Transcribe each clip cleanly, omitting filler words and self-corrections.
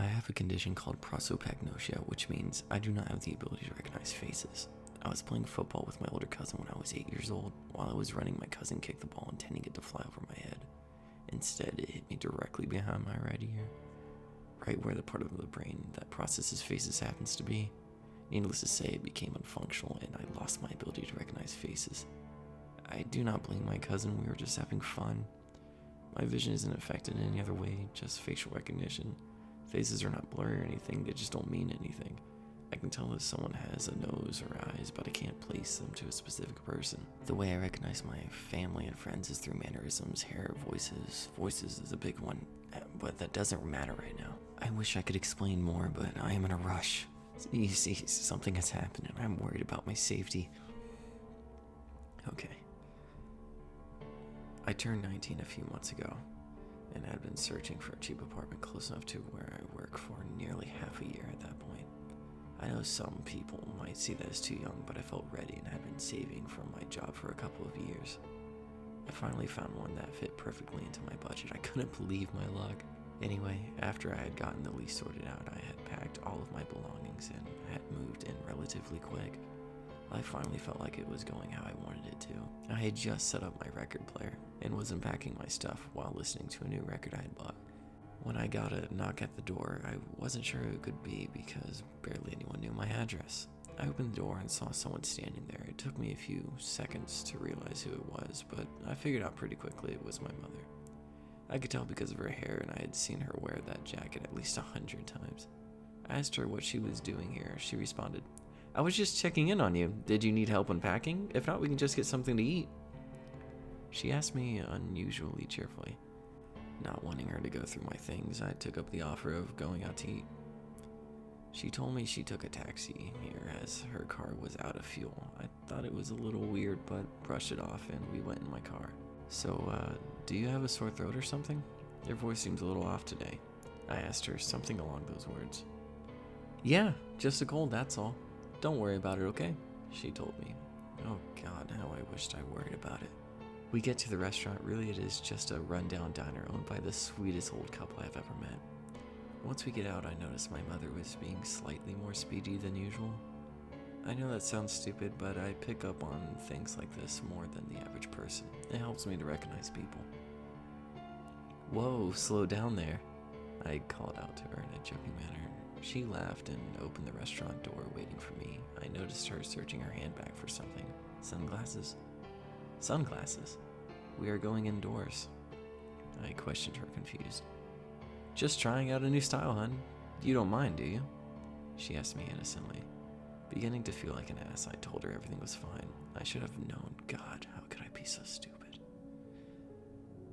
I have a condition called prosopagnosia, which means I do not have the ability to recognize faces. I was playing football with my older cousin when I was 8 years old. While I was running, my cousin kicked the ball, intending it to fly over my head. Instead, it hit me directly behind my right ear, right where the part of the brain that processes faces happens to be. Needless to say, it became unfunctional, and I lost my ability to recognize faces. I do not blame my cousin, we were just having fun. My vision isn't affected in any other way, just facial recognition. Faces are not blurry or anything, they just don't mean anything. I can tell if someone has a nose or eyes, but I can't place them to a specific person. The way I recognize my family and friends is through mannerisms, hair, voices. Voices is a big one, but that doesn't matter right now. I wish I could explain more, but I am in a rush. You see, something has happened and I'm worried about my safety. Okay. I turned 19 a few months ago, and had been searching for a cheap apartment close enough to where I work for nearly half a year at that point. I know some people might see that as too young, but I felt ready and had been saving from my job for a couple of years. I finally found one that fit perfectly into my budget. I couldn't believe my luck. Anyway, after I had gotten the lease sorted out, I had packed all of my belongings and had moved in relatively quick. Life finally felt like it was going how I wanted it to. I had just set up my record player and was unpacking my stuff while listening to a new record I had bought. When I got a knock at the door, I wasn't sure who it could be because barely anyone knew my address. I opened the door and saw someone standing there. It took me a few seconds to realize who it was, but I figured out pretty quickly it was my mother. I could tell because of her hair, and I had seen her wear that jacket at least 100 times. I asked her what she was doing here. She responded, "I was just checking in on you. Did you need help unpacking? If not, we can just get something to eat." She asked me unusually cheerfully. Not wanting her to go through my things, I took up the offer of going out to eat. She told me she took a taxi here as her car was out of fuel. I thought it was a little weird, but brushed it off and we went in my car. "So, do you have a sore throat or something? Your voice seems a little off today." I asked her something along those words. "Yeah, just a cold, that's all. Don't worry about it, okay?" she told me. Oh God, how I wished I worried about it. We get to the restaurant. Really, it is just a rundown diner owned by the sweetest old couple I've ever met. Once we get out, I noticed my mother was being slightly more speedy than usual. I know that sounds stupid, but I pick up on things like this more than the average person. It helps me to recognize people. "Whoa, slow down there," I called out to her in a joking manner. She laughed and opened the restaurant door waiting for me. I noticed her searching her handbag for something. Sunglasses? Sunglasses? We are going indoors. I questioned her, confused. "Just trying out a new style, hon. You don't mind, do you?" she asked me innocently. Beginning to feel like an ass, I told her everything was fine. I should have known. God, how could I be so stupid?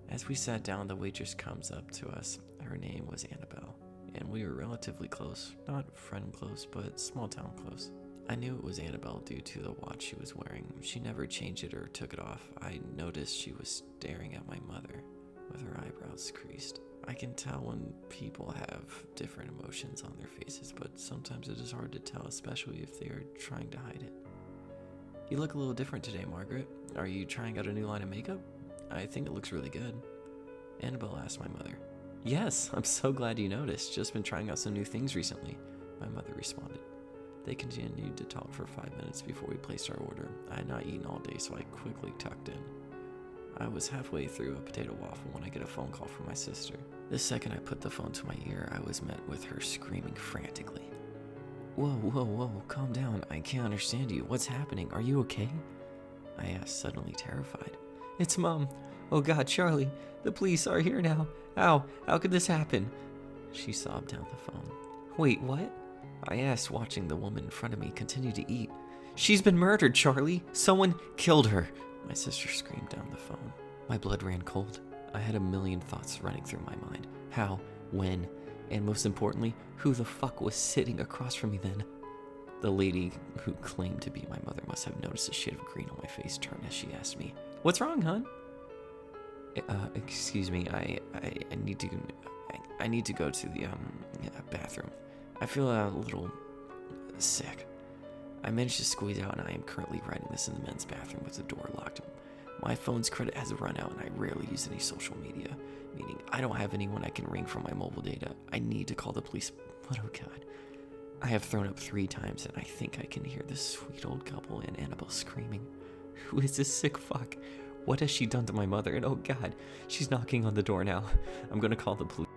As we sat down, the waitress comes up to us. Her name was Annabelle, and we were relatively close. Not friend close, but small town close. I knew it was Annabelle due to the watch she was wearing. She never changed it or took it off. I noticed she was staring at my mother with her eyebrows creased. I can tell when people have different emotions on their faces, but sometimes it is hard to tell, especially if they are trying to hide it. "You look a little different today, Margaret. Are you trying out a new line of makeup? I think it looks really good." Annabelle asked my mother. "Yes, I'm so glad you noticed. Just been trying out some new things recently," my mother responded. They continued to talk for 5 minutes before we placed our order. I had not eaten all day, so I quickly tucked in. I was halfway through a potato waffle when I get a phone call from my sister. The second I put the phone to my ear, I was met with her screaming frantically. Whoa, calm down. I can't understand you. What's happening? Are you okay?" I asked, suddenly terrified. "It's Mom. Oh God, Charlie, the police are here now. How could this happen?" she sobbed down the phone. "Wait, what?" I asked, watching the woman in front of me continue to eat. "She's been murdered, Charlie. Someone killed her," my sister screamed down the phone. My blood ran cold. I had a million thoughts running through my mind. How, when, and most importantly, who the fuck was sitting across from me then? The lady who claimed to be my mother must have noticed a shade of green on my face turn as she asked me, "What's wrong, hon?" Excuse me, I need to go to the bathroom. I feel a little sick. I managed to squeeze out, and I am currently writing this in the men's bathroom with the door locked. My phone's credit has run out and I rarely use any social media, meaning I don't have anyone I can ring from my mobile data. I need to call the police, but oh god. I have thrown up 3 times and I think I can hear this sweet old couple and Annabelle screaming. Who is this sick fuck? What has she done to my mother? And oh god, she's knocking on the door now. I'm gonna call the police.